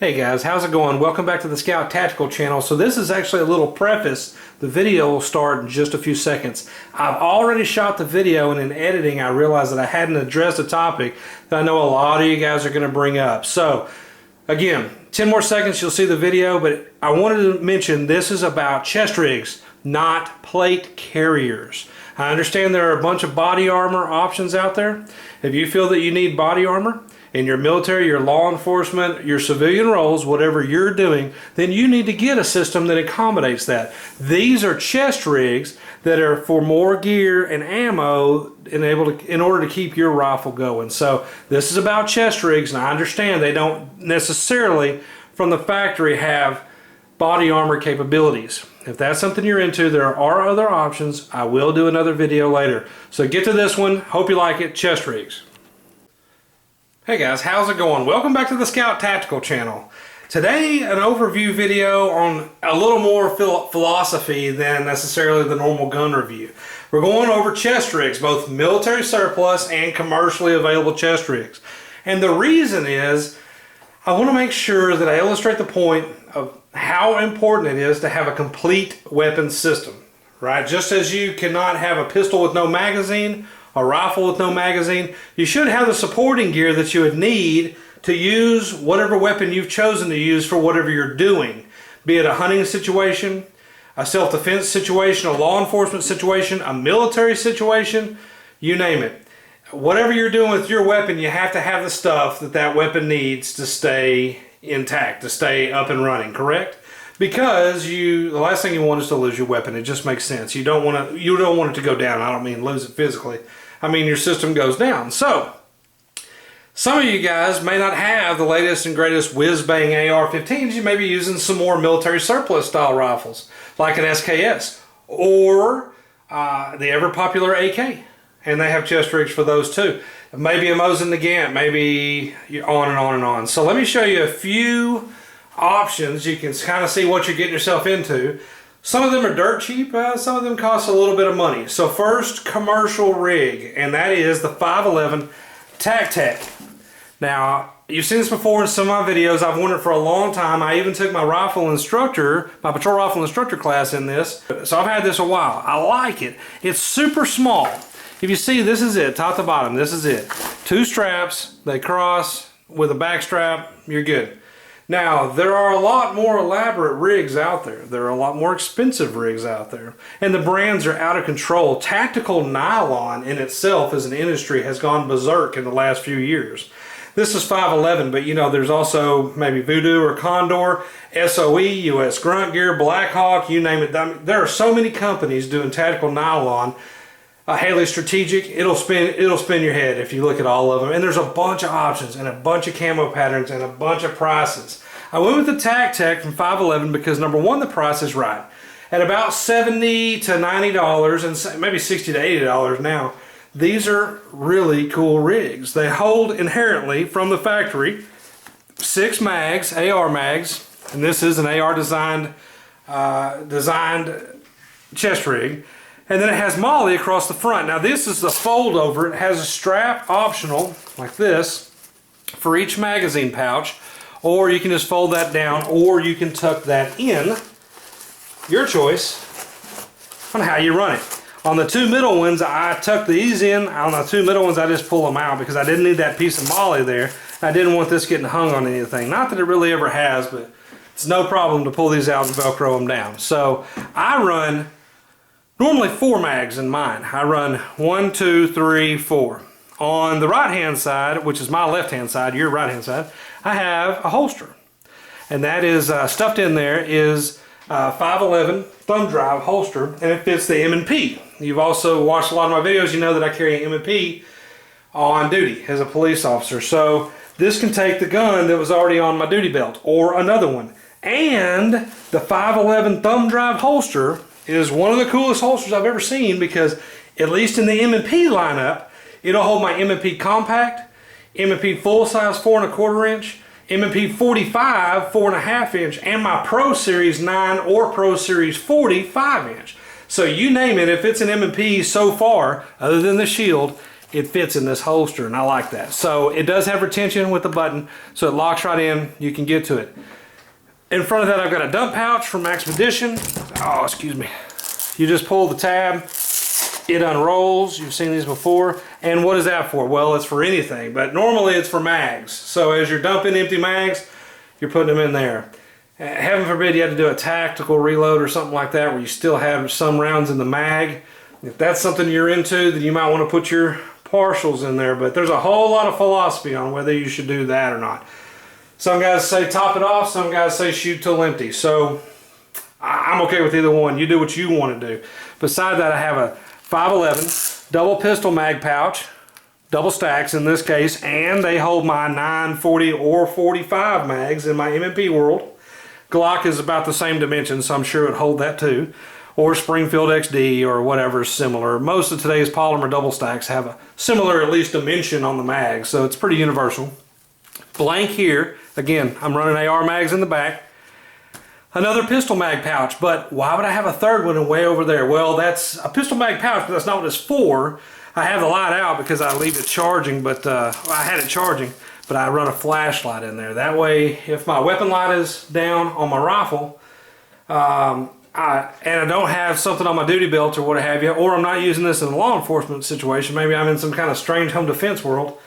Hey guys, how's it going? Welcome back to the Scout Tactical channel. So this is actually a little preface. The video will start in just a few seconds. I've already shot the video, and in editing I realized that I hadn't addressed a topic that I know a lot of you guys are going to bring up. So again, 10 more seconds you'll see the video, but I wanted to mention this is about chest rigs, not plate carriers. I understand there are a bunch of body armor options out there. If you feel that you need body armor in your military, your law enforcement, your civilian roles, whatever you're doing, then you need to get a system that accommodates that. These are chest rigs that are for more gear and ammo in order to keep your rifle going. So this is about chest rigs, and I understand they don't necessarily from the factory have body armor capabilities. If that's something you're into, there are other options. I will do another video later. So get to this one. Hope you like it. Chest rigs. Hey guys, how's it going? Welcome back to the Scout Tactical channel. Today, an overview video on a little more philosophy than necessarily the normal gun review. We're going over chest rigs, both military surplus and commercially available chest rigs. And the reason is, I want to make sure that I illustrate the point of how important it is to have a complete weapon system, right? Just as you cannot have a pistol with no magazine, a rifle with no magazine, you should have the supporting gear that you would need to use whatever weapon you've chosen to use for whatever you're doing. Be it a hunting situation, a self-defense situation, a law enforcement situation, a military situation, you name it. Whatever you're doing with your weapon, you have to have the stuff that that weapon needs to stay intact, to stay up and running, correct? Because the last thing you want is to lose your weapon. It just makes sense. You don't want it to go down. I don't mean lose it physically. I mean your system goes down. So some of you guys may not have the latest and greatest whiz-bang AR-15s. You may be using some more military surplus style rifles like an SKS or the ever popular AK, and they have chest rigs for those too. Maybe a Mosin Nagant, maybe on and on and on. So let me show you a few options. You can kind of see what you're getting yourself into. Some of them are dirt cheap, some of them cost a little bit of money. So first, commercial rig, and that is the 511 TacTac. Now, you've seen this before in some of my videos. I've worn it for a long time. I even took my rifle instructor, my patrol rifle instructor class in this. So I've had this a while. I like it. It's super small. If you see, this is it, top to bottom, this is it. Two straps, they cross with a back strap, you're good. Now, there are a lot more elaborate rigs out there. There are a lot more expensive rigs out there. And the brands are out of control. Tactical nylon in itself as an industry has gone berserk in the last few years. This is 511, but you know, there's also maybe Voodoo or Condor, SOE, US Grunt Gear, Blackhawk, you name it. I mean, there are so many companies doing tactical nylon. Haley Strategic, it'll spin your head if you look at all of them. And there's a bunch of options and a bunch of camo patterns and a bunch of prices. I went with the TacTac from 511 because number one, the price is right. At about $70 to $90 and maybe $60 to $80 now, these are really cool rigs. They hold inherently from the factory 6 mags, AR mags, and this is an AR designed chest rig. And then it has MOLLE across the front. Now this is the fold over. It has a strap optional like this for each magazine pouch, or you can just fold that down, or you can tuck that in. Your choice on how you run it. On the two middle ones, I tuck these in. On the two middle ones, I just pull them out because I didn't need that piece of MOLLE there. I didn't want this getting hung on anything. Not that it really ever has, but it's no problem to pull these out and Velcro them down. So I run normally 4 mags in mine. I run 1, 2, 3, 4. On the right hand side, which is my left hand side, your right hand side, I have a holster. And that is stuffed in there is 511 thumb drive holster, and it fits the M&P. You've also watched a lot of my videos, you know that I carry an M&P on duty as a police officer. So this can take the gun that was already on my duty belt or another one. And the 511 thumb drive holster is one of the coolest holsters I've ever seen because, at least in the M&P lineup, it'll hold my M&P Compact, M&P full size 4 1/4 inch, M&P 45 4 1/2 inch, and my Pro Series 9 or Pro Series 40 5 inch. So you name it, if it's an M&P so far, other than the shield, it fits in this holster, and I like that. So it does have retention with the button, so it locks right in. You can get to it. In front of that, I've got a dump pouch from Maxpedition. Oh, excuse me. You just pull the tab, it unrolls. You've seen these before. And what is that for? Well, it's for anything, but normally it's for mags. So as you're dumping empty mags, you're putting them in there. Heaven forbid you have to do a tactical reload or something like that where you still have some rounds in the mag. If that's something you're into, then you might want to put your partials in there, but there's a whole lot of philosophy on whether you should do that or not. Some guys say top it off, some guys say shoot till empty. So I'm okay with either one. You do what you want to do. Beside that, I have a 511 double pistol mag pouch, double stacks in this case, and they hold my 940 or 45 mags in my M&P world. Glock is about the same dimension, so I'm sure it would hold that too. Or Springfield XD or whatever is similar. Most of today's polymer double stacks have a similar, at least, dimension on the mag, so it's pretty universal. Blank here. Again, I'm running AR mags in the back. Another pistol mag pouch, but why would I have a third one way over there? Well, that's a pistol mag pouch, but that's not what it's for. I have the light out because I leave it charging, but I had it charging, but I run a flashlight in there. That way, if my weapon light is down on my rifle, and I don't have something on my duty belt or what have you, or I'm not using this in a law enforcement situation, maybe I'm in some kind of strange home defense world,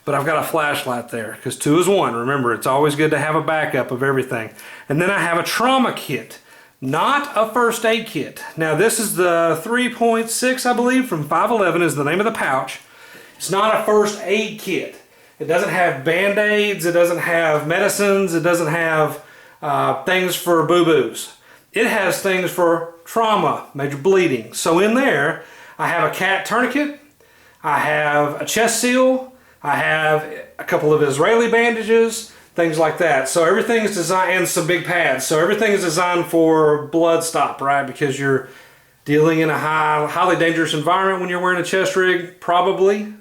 but I've got a flashlight there, because 2 is 1. Remember, it's always good to have a backup of everything. And then I have a trauma kit, not a first aid kit. Now this is the 3.6, I believe, from 511 is the name of the pouch. It's not a first aid kit. It doesn't have band-aids, it doesn't have medicines, it doesn't have things for boo-boos. It has things for trauma, major bleeding. So in there, I have a cat tourniquet, I have a chest seal, I have a couple of Israeli bandages, things like that. So everything is designed, and some big pads. So everything is designed for blood stop, right? Because you're dealing in a highly dangerous environment when you're wearing a chest rig, probably.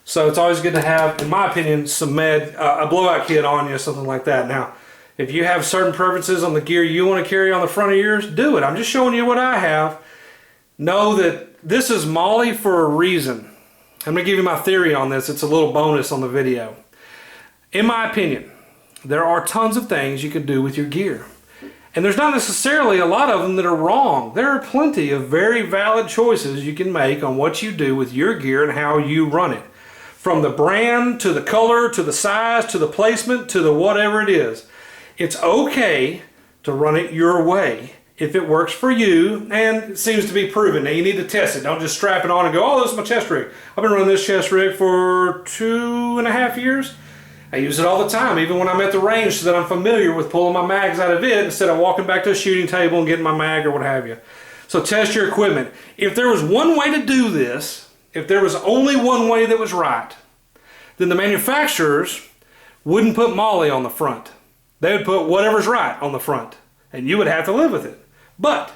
So it's always good to have, in my opinion, some a blowout kit on you, something like that. Now, if you have certain preferences on the gear you want to carry on the front of yours, do it. I'm just showing you what I have. Know that this is MOLLE for a reason. I'm going to give you my theory on this. It's a little bonus on the video. In my opinion, there are tons of things you can do with your gear. And there's not necessarily a lot of them that are wrong. There are plenty of very valid choices you can make on what you do with your gear and how you run it. From the brand, to the color, to the size, to the placement, to the whatever it is. It's okay to run it your way if it works for you, and it seems to be proven. Now you need to test it. Don't just strap it on and go, oh, this is my chest rig. I've been running this chest rig for 2.5 years. I use it all the time, even when I'm at the range, so that I'm familiar with pulling my mags out of it instead of walking back to a shooting table and getting my mag or what have you. So test your equipment. If there was one way to do this, if there was only one way that was right, then the manufacturers wouldn't put MOLLE on the front. They would put whatever's right on the front, and you would have to live with it. But,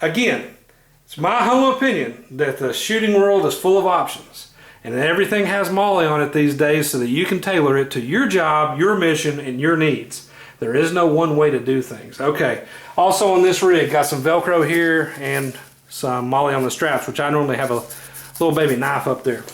again, it's my humble opinion that the shooting world is full of options, and everything has MOLLE on it these days so that you can tailor it to your job, your mission, and your needs. There is no one way to do things. Okay, also on this rig, got some Velcro here and some MOLLE on the straps, which I normally have a little baby knife up there.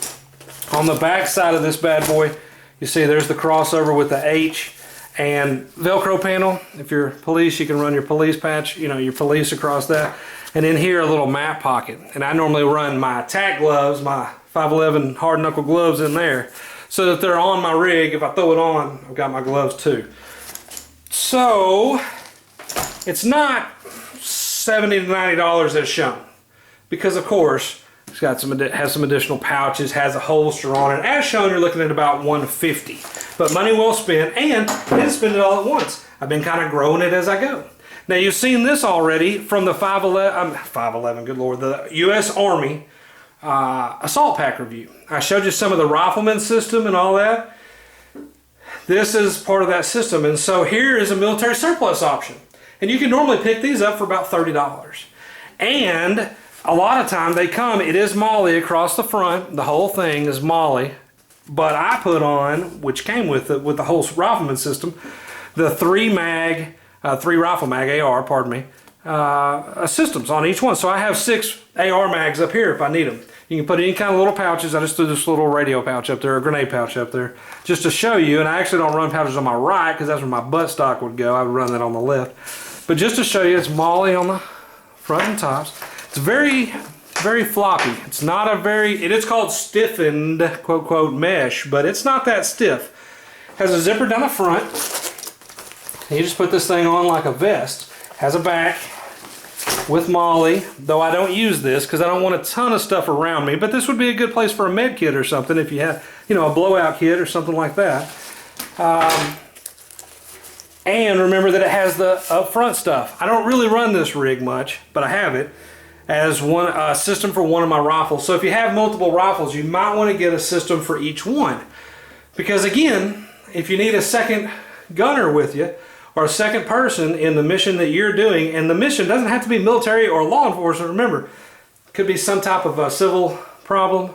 On the back side of this bad boy, you see there's the crossover with the H and Velcro panel. If you're police, you can run your police patch, you know, your police across that. And in here, a little map pocket. And I normally run my attack gloves, my 511 hard knuckle gloves in there, so that they're on my rig. If I throw it on, I've got my gloves too. So it's not $70 to $90 as shown, because of course it's got has some additional pouches, has a holster on it. As shown, you're looking at about $150. But money well spent, and I didn't spend it all at once. I've been kind of growing it as I go. Now you've seen this already from the 511, good Lord, the U.S. Army assault pack review. I showed you some of the rifleman system and all that. This is part of that system, and so here is a military surplus option. And you can normally pick these up for about $30. And a lot of time they come, it is MOLLE across the front, the whole thing is MOLLE, but I put on, which came with the whole rifleman system, the three rifle mag AR, pardon me, systems on each one. So I have 6 AR mags up here if I need them. You can put any kind of little pouches. I just threw this little radio pouch up there, a grenade pouch up there, just to show you. And I actually don't run pouches on my right because that's where my buttstock would go. I would run that on the left. But just to show you, it's MOLLE on the front and tops. It's very, very floppy. It's not a very, it is called stiffened, quote, quote, mesh, but it's not that stiff. Has a zipper down the front. You just put this thing on like a vest. Has a back with MOLLE, though I don't use this because I don't want a ton of stuff around me, but this would be a good place for a med kit or something if you have, you know, a blowout kit or something like that. And remember that it has the up front stuff. I don't really run this rig much, but I have it as one system for one of my rifles. So if you have multiple rifles, you might want to get a system for each one. Because again, if you need a second gunner with you, or a second person in the mission that you're doing, and the mission doesn't have to be military or law enforcement, remember, it could be some type of a civil problem,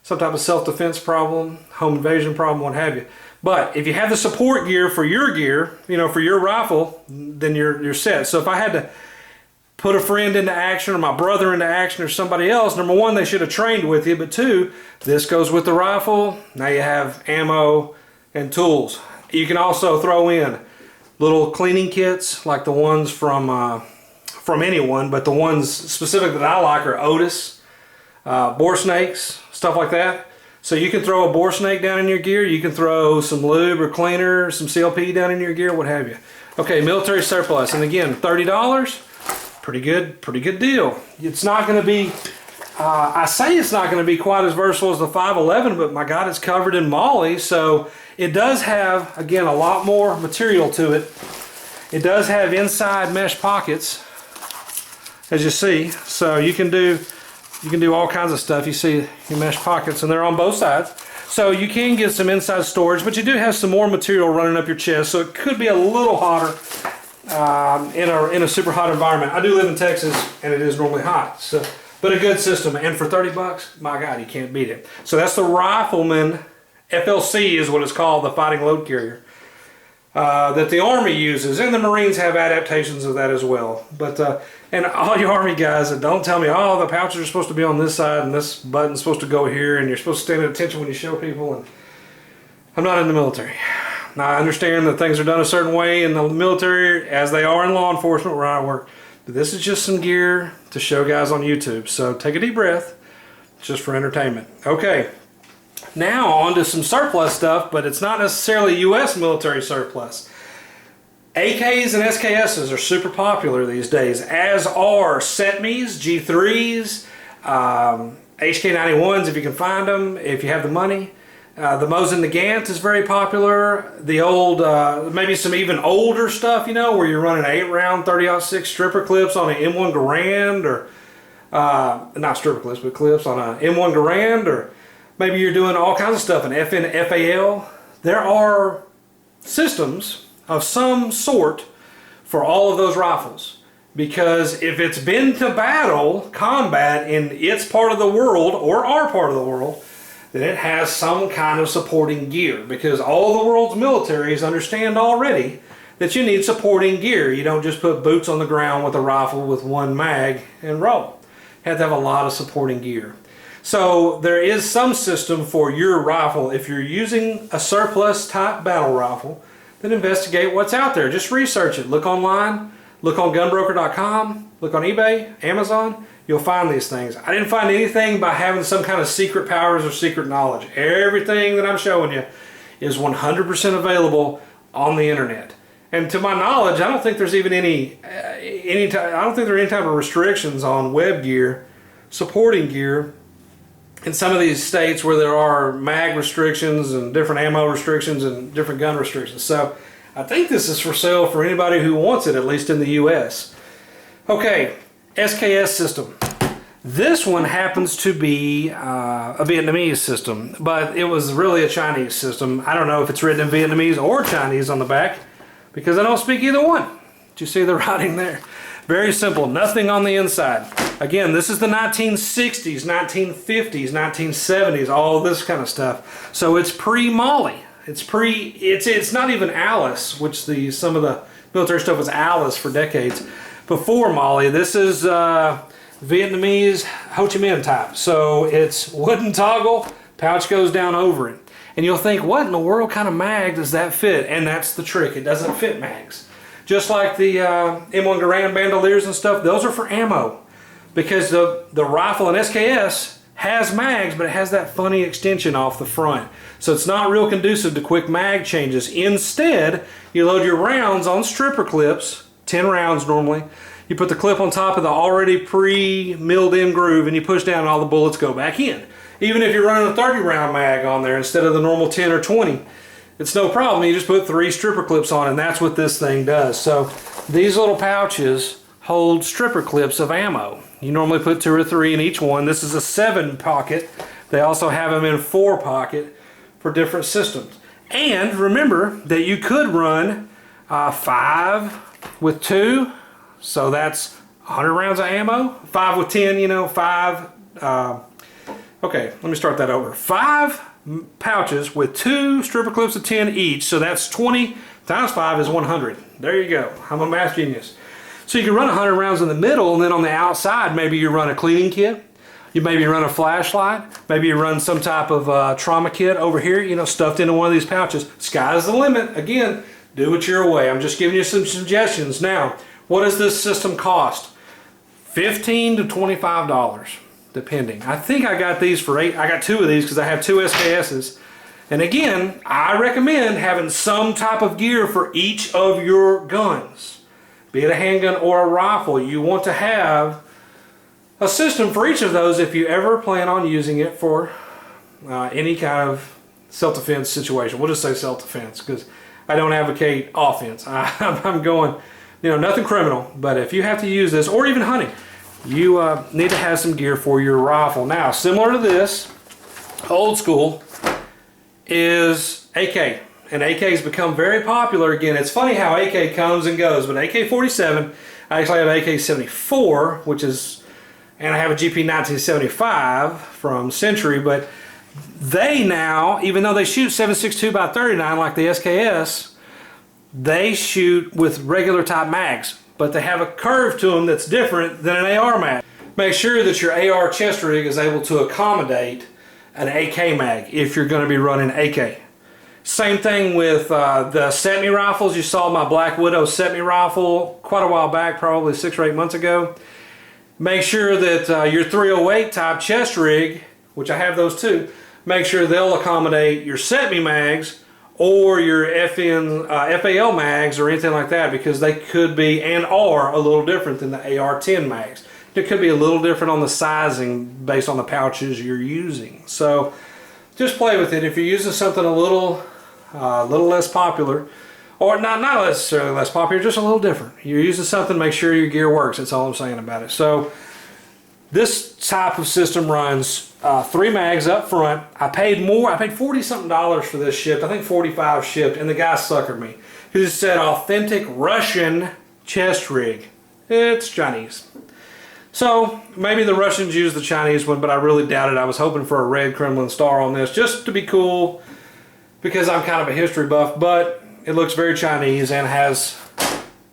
some type of self-defense problem, home invasion problem, what have you. But if you have the support gear for your gear, you know, for your rifle, then you're set. So if I had to put a friend into action or my brother into action or somebody else, number one, they should have trained with you, but two, this goes with the rifle. Now you have ammo and tools. You can also throw in little cleaning kits like the ones from anyone, but the ones specific that I like are Otis, bore snakes, stuff like that. So you can throw a bore snake down in your gear, you can throw some lube or cleaner, some CLP down in your gear, what have you. Okay, military surplus, and again, $30, pretty good deal. It's not going to be, I say it's not going to be quite as versatile as the 511, but my God, it's covered in MOLLE, so it does have, again, a lot more material to it. It does have inside mesh pockets, as you see, so you can do all kinds of stuff. You see your mesh pockets, and they're on both sides. So you can get some inside storage, but you do have some more material running up your chest, so it could be a little hotter in a super hot environment. I do live in Texas, and it is normally hot, so but a good system. And for $30, my God, you can't beat it. So that's the Rifleman FLC is what it's called, the Fighting Load Carrier, that the Army uses, and the Marines have adaptations of that as well. But and all you Army guys, don't tell me, oh, the pouches are supposed to be on this side and this button's supposed to go here, and you're supposed to stand at attention when you show people. And I'm not in the military. Now I understand that things are done a certain way in the military as they are in law enforcement where I work. But this is just some gear to show guys on YouTube. So take a deep breath, just for entertainment. Okay. Now on to some surplus stuff, but it's not necessarily U.S. military surplus. AKs and SKSs are super popular these days, as are SETMEs, G3s, HK91s if you can find them, if you have the money. The Mosin Nagant is very popular. The old, maybe some even older stuff, you know, where you're running 8-round 30-06 stripper clips on an M1 Garand, or not stripper clips, but clips on an M1 Garand, or maybe you're doing all kinds of stuff in FN FAL. There are systems of some sort for all of those rifles, because if it's been to battle, combat in its part of the world or our part of the world, then it has some kind of supporting gear, because all the world's militaries understand already that you need supporting gear. You don't just put boots on the ground with a rifle with one mag and roll. You have to have a lot of supporting gear. So there is some system for your rifle. If you're using a surplus type battle rifle, then investigate what's out there. Just research it. Look online, look on gunbroker.com, look on eBay, Amazon. You'll find these things. I didn't find anything by having some kind of secret powers or secret knowledge. Everything that I'm showing you is 100% available on the internet. And to my knowledge, I don't think there's even I don't think there are any type of restrictions on web gear, supporting gear, in some of these states where there are mag restrictions and different ammo restrictions and different gun restrictions. So I think this is for sale for anybody who wants it, at least in the US. Okay, SKS system. This one happens to be a Vietnamese system, but it was really a Chinese system. I don't know if it's written in Vietnamese or Chinese on the back, because I don't speak either one. Do you see the writing there? Very simple, nothing on the inside. Again, this is the 1960s, 1950s, 1970s, all this kind of stuff. So it's pre-MOLLE. It's not even Alice, which some of the military stuff was Alice for decades. Before MOLLE, this is Vietnamese Ho Chi Minh type. So it's wooden toggle, pouch goes down over it. And you'll think, what in the world kind of mag does that fit? And that's the trick, it doesn't fit mags. Just like the M1 Garand bandoliers and stuff, those are for ammo. Because the rifle in SKS has mags, but it has that funny extension off the front. So it's not real conducive to quick mag changes. Instead, you load your rounds on stripper clips, 10 rounds normally. You put the clip on top of the already pre-milled in groove and you push down and all the bullets go back in. Even if you're running a 30 round mag on there instead of the normal 10 or 20, it's no problem. You just put 3 stripper clips on and that's what this thing does. So these little pouches hold stripper clips of ammo. You normally put 2 or 3 in each one. This is a 7 pocket. They also have them in 4 pocket for different systems. And remember that you could run 5 with 2, so that's 100 rounds of ammo. 5 with 10, you know, 5. Okay, let me start that over. 5 pouches with 2 stripper clips of 10 each, so that's 20 times 5 is 100. There you go. I'm a math genius. So you can run 100 rounds in the middle, and then on the outside, maybe you run a cleaning kit. You maybe run a flashlight. Maybe you run some type of trauma kit over here, you know, stuffed into one of these pouches. Sky's the limit. Again, do it your way. I'm just giving you some suggestions. Now, what does this system cost? $15 to $25, depending. I think I got these for $8. I got 2 of these because I have 2 SKSs. And again, I recommend having some type of gear for each of your guns. Be it a handgun or a rifle, you want to have a system for each of those if you ever plan on using it for any kind of self-defense situation. We'll just say self-defense because I don't advocate offense. I'm going, you know, nothing criminal, but if you have to use this, or even hunting, you need to have some gear for your rifle. Now, similar to this, old school, is AK. And AK has become very popular again. It's funny how AK comes and goes, but AK-47, I actually have AK-74, which is, and I have a GP-1975 from Century, but they now, even though they shoot 7.62 by 39 like the SKS, they shoot with regular type mags, but they have a curve to them that's different than an AR mag. Make sure that your AR chest rig is able to accommodate an AK mag if you're going to be running AK. Same thing with the SETME rifles. You saw my Black Widow SETME rifle quite a while back, probably 6 or 8 months ago. Make sure that your 308 type chest rig, which I have those too, make sure they'll accommodate your SETME mags or your FAL mags or anything like that, because they could be and are a little different than the AR-10 mags. It could be a little different on the sizing based on the pouches you're using. So just play with it. If you're using something a little less popular, or not necessarily less popular, just a little different. You're using something, make sure your gear works. That's all I'm saying about it. So this type of system runs 3 mags up front. I paid more. I paid $40 something for this shipped. I think 45 shipped, and the guy suckered me. He just said authentic Russian chest rig. It's Chinese. So maybe the Russians use the Chinese one, but I really doubt it. I was hoping for a red Kremlin star on this just to be cool because I'm kind of a history buff, but it looks very Chinese and has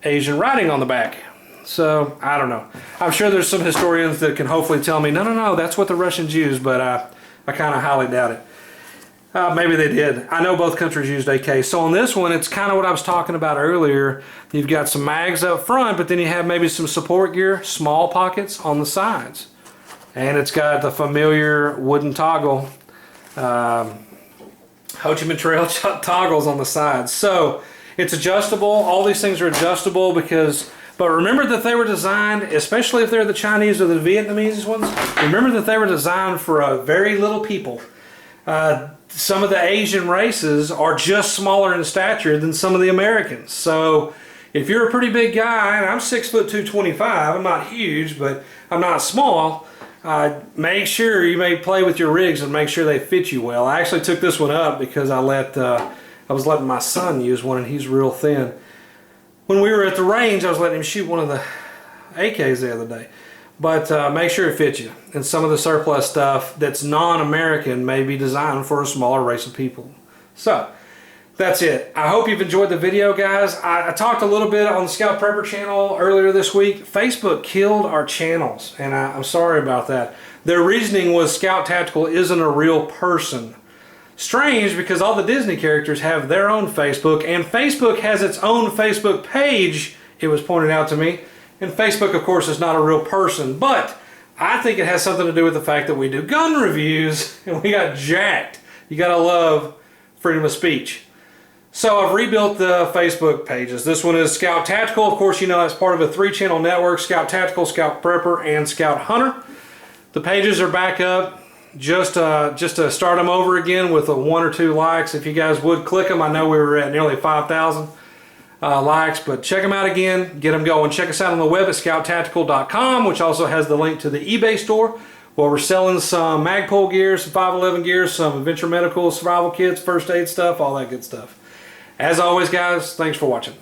Asian writing on the back. So I don't know. I'm sure there's some historians that can hopefully tell me, no, that's what the Russians used, but I kind of highly doubt it. Maybe they did. I know both countries used AK. So on this one, it's kind of what I was talking about earlier. You've got some mags up front, but then you have maybe some support gear, small pockets on the sides. And it's got the familiar wooden toggle, Ho Chi Minh Trail toggles on the sides. So it's adjustable. All these things are adjustable because, but remember that they were designed, especially if they're the Chinese or the Vietnamese ones, remember that they were designed for a very little people. Some of the Asian races are just smaller in stature than some of the Americans. So if you're a pretty big guy, and I'm 6 foot 225, I'm not huge, but I'm not small, make sure you may play with your rigs and make sure they fit you well. I actually took this one up because I was letting my son use one, and he's real thin. When we were at the range, I was letting him shoot one of the AKs the other day. But make sure it fits you. And some of the surplus stuff that's non-American may be designed for a smaller race of people. So, That's it. I hope you've enjoyed the video, guys. I talked a little bit on the Scout Prepper channel earlier this week. Facebook killed our channels, and I'm sorry about that. Their reasoning was Scout Tactical isn't a real person. Strange, because all the Disney characters have their own Facebook, and Facebook has its own Facebook page, it was pointed out to me. And Facebook, of course, is not a real person, but I think it has something to do with the fact that we do gun reviews, and we got jacked. You gotta love freedom of speech. So I've rebuilt the Facebook pages. This one is Scout Tactical. Of course, you know that's part of a 3-channel network: Scout Tactical, Scout Prepper, and Scout Hunter. The pages are back up just to start them over again with 1 or 2 likes. If you guys would click them, I know we were at nearly 5,000 likes, but check them out again, get them going. Check us out on the web at scouttactical.com, which also has the link to the eBay store, where we're selling some Magpul gear, some 511 gear, some Adventure Medical survival kits, first aid stuff, all that good stuff. As always, guys, thanks for watching.